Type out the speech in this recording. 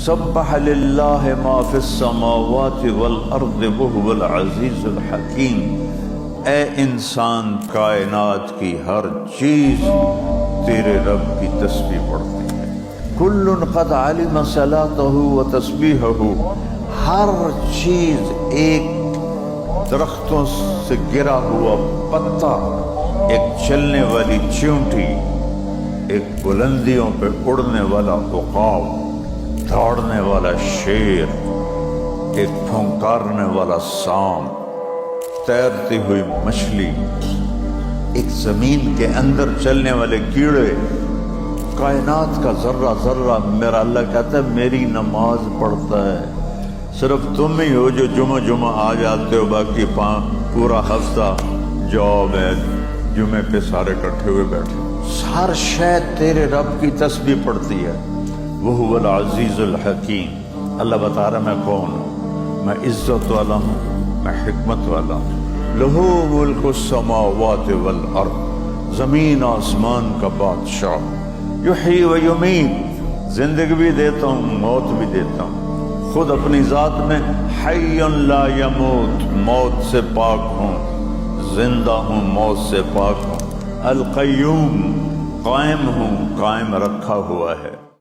سبح للہ ما فی السماوات والارض وہو العزیز الحکیم۔ اے انسان، کائنات کی ہر چیز تیرے رب کی تسبیح پڑھتی ہے۔ کل قد علم صلاتہ و تسبیحہ، ہر چیز، ایک درختوں سے گرا ہوا پتا، ایک چلنے والی چیونٹی، ایک بلندیوں پہ اڑنے والا عقاب، دوڑنے والا شیر، ایک پھنکارنے والا سانپ، تیرتی ہوئی مچھلی، ایک زمین کے اندر چلنے والے کیڑے، کائنات کا ذرہ ذرہ میرا اللہ کہتا ہے میری نماز پڑھتا ہے۔ صرف تم ہی ہو جو جمعہ آ جاتے ہو، باقی پورا ہفتہ جاب ہے، جمعے پہ سارے اکٹھے ہوئے بیٹھے۔ ہر شے تیرے رب کی تسبیح پڑھتی ہے۔ وہو العزیز الحکیم، اللہ بتا رہا میں کون ہوں، میں عزت والا ہوں، میں حکمت والا ہوں۔ لہو ملک السماوات والارض، زمین آسمان کا بادشاہ۔ یحیی و یمیت، زندگی بھی دیتا ہوں، موت بھی دیتا ہوں۔ خود اپنی ذات میں حی لا یموت، موت سے پاک ہوں، زندہ ہوں، موت سے پاک ہوں۔ القیوم، قائم ہوں، قائم رکھا ہوا ہے۔